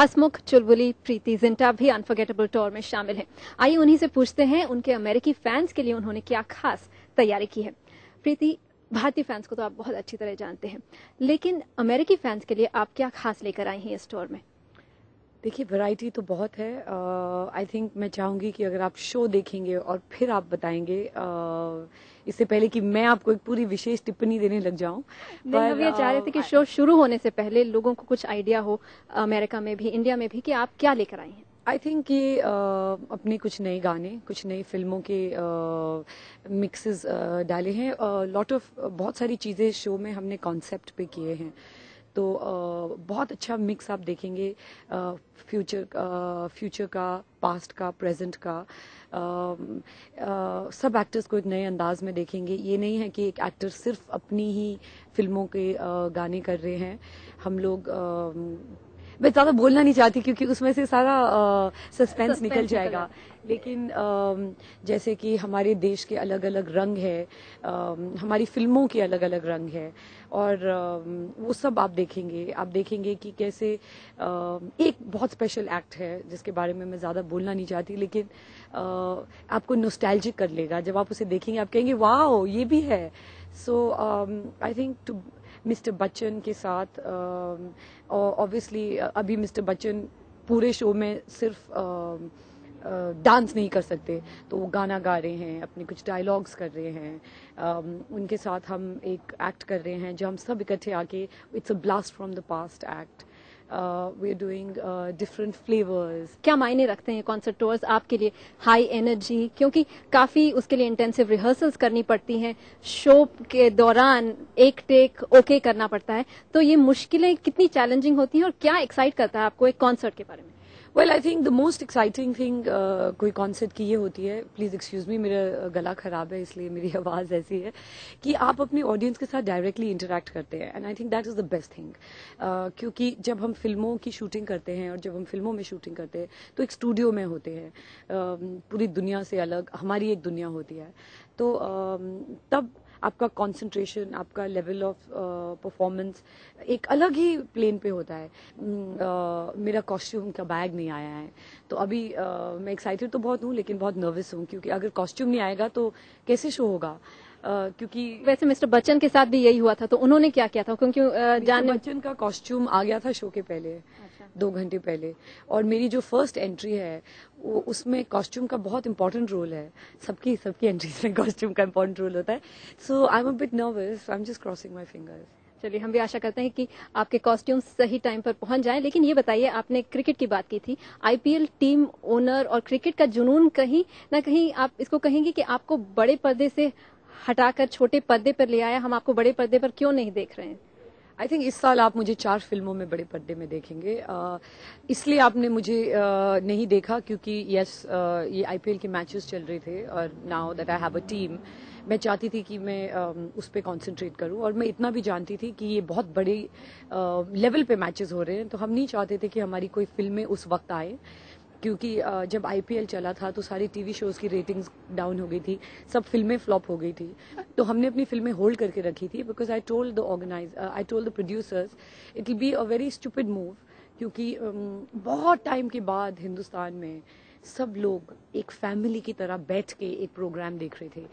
हसमुख, चुलबुली, प्रीति जिंटा भी unforgettable tour में शामिल हैं। आइए उन्हीं से पूछते हैं उनके अमेरिकी फैंस के लिए उन्होंने क्या खास तैयारी की है। प्रीति, भारतीय फैंस को तो आप बहुत अच्छी तरह जानते हैं, लेकिन अमेरिकी फैंस के लिए आप क्या खास लेकर आई हैं इस टूर में? देखिए, वैरायटी तो बहुत है। आई थिंक मैं चाहूँगी कि अगर आप शो देखेंगे और फिर आप बताएंगे, इससे पहले कि मैं आपको एक पूरी विशेष टिप्पणी देने लग जाऊं। नहीं, हम ये चाह रहे थे कि शो शुरू होने से पहले लोगों को कुछ आइडिया हो, अमेरिका में भी, इंडिया में भी, कि आप क्या लेकर आई हैं। आई थिंक ये अपने कुछ नए गाने, कुछ नई फिल्मों के मिक्सेस डाले हैं। लॉट ऑफ बहुत सारी चीज़ें शो में हमने कॉन्सेप्ट पे किए हैं, तो बहुत अच्छा मिक्स आप देखेंगे। फ्यूचर का, पास्ट का, प्रेजेंट का। सब एक्टर्स को एक नए अंदाज में देखेंगे। ये नहीं है कि एक एक्टर सिर्फ अपनी ही फिल्मों के गाने कर रहे हैं। हम लोग मैं ज़्यादा बोलना नहीं चाहती क्योंकि उसमें से सारा सस्पेंस निकल जाएगा। लेकिन जैसे कि हमारे देश के अलग अलग रंग है, हमारी फिल्मों के अलग अलग रंग है, और वो सब आप देखेंगे कि कैसे एक बहुत स्पेशल एक्ट है जिसके बारे में मैं ज़्यादा बोलना नहीं चाहती, लेकिन आपको नॉस्टैल्जिक कर लेगा। जब आप उसे देखेंगे आप कहेंगे वाओ, ये भी है। So I think to mister Bachchan के साथ, ऑब्वियसली अभी मिस्टर बच्चन पूरे शो में सिर्फ डांस नहीं कर सकते, तो वो गाना गा रहे हैं, अपने कुछ डायलॉग्स कर रहे हैं। उनके साथ हम एक एक्ट कर रहे हैं जो हम सब इकट्ठे आके, it's a blast from the past act. We are doing different flavours. क्या मायने रखते हैं कॉन्सर्ट टूर्स आपके लिए? हाई एनर्जी, क्योंकि काफी उसके लिए इंटेंसिव रिहर्सल्स करनी पड़ती हैं, शो के दौरान एक टेक ओके करना पड़ता है, तो ये मुश्किलें कितनी चैलेंजिंग होती हैं और क्या एक्साइट करता है आपको एक कॉन्सर्ट के बारे में? Well, I think the most exciting thing कोई कॉन्सर्ट की ये होती है, प्लीज़ एक्सक्यूज मी, मेरा गला ख़राब है इसलिए मेरी आवाज़ ऐसी है, कि आप अपनी ऑडियंस के साथ डायरेक्टली इंटरेक्ट करते हैं। And I think that is the best thing, क्योंकि जब हम फिल्मों की शूटिंग करते हैं और जब हम फिल्मों में शूटिंग करते हैं तो एक स्टूडियो में होते हैं, पूरी दुनिया से अलग हमारी एक दुनिया होती है। तो तब आपका कंसंट्रेशन, आपका लेवल ऑफ परफॉर्मेंस एक अलग ही प्लेन पे होता है। मेरा कॉस्ट्यूम का बैग नहीं आया है, तो अभी मैं एक्साइटेड तो बहुत हूँ लेकिन बहुत नर्वस हूँ, क्योंकि अगर कॉस्ट्यूम नहीं आएगा तो कैसे शो होगा। क्योंकि वैसे मिस्टर बच्चन के साथ भी यही हुआ था, तो उन्होंने क्या किया था? क्योंकि मिस्टर बच्चन का कॉस्ट्यूम आ गया था शो के पहले, 2 घंटे पहले, और मेरी जो फर्स्ट एंट्री है वो उसमें कॉस्ट्यूम का बहुत इंपॉर्टेंट रोल है। सबकी एंट्रीज में कॉस्ट्यूम का इंपॉर्टेंट रोल होता है। So I am a bit nervous, I am just crossing my fingers. चलिए, हम भी आशा करते हैं कि आपके कॉस्ट्यूम सही टाइम पर पहुंच जाएं। लेकिन ये बताइए, आपने क्रिकेट की बात की थी, आईपीएल टीम ओनर और क्रिकेट का जुनून कहीं ना कहीं आप इसको कहेंगे कि आपको बड़े पर्दे से हटाकर छोटे पर्दे पर ले आया। हम आपको बड़े पर्दे पर क्यों नहीं देख रहे हैं? आई थिंक इस साल आप मुझे 4 फिल्मों में बड़े पर्दे में देखेंगे। इसलिए आपने मुझे नहीं देखा क्योंकि यस, ये आईपीएल के मैचेस चल रहे थे, और now that I have a team, मैं चाहती थी कि मैं उस पर कॉन्सेंट्रेट करूं, और मैं इतना भी जानती थी कि ये बहुत बड़े लेवल पे मैचेस हो रहे हैं, तो हम नहीं चाहते थे कि हमारी कोई फिल्में उस वक्त आए, क्योंकि जब आईपीएल चला था तो सारी टीवी शोज की रेटिंग्स डाउन हो गई थी, सब फिल्में फ्लॉप हो गई थी, तो हमने अपनी फिल्में होल्ड करके रखी थी। Because I told the producers it will be a very stupid move, क्योंकि बहुत टाइम के बाद हिंदुस्तान में सब लोग एक फैमिली की तरह बैठ के एक प्रोग्राम देख रहे थे।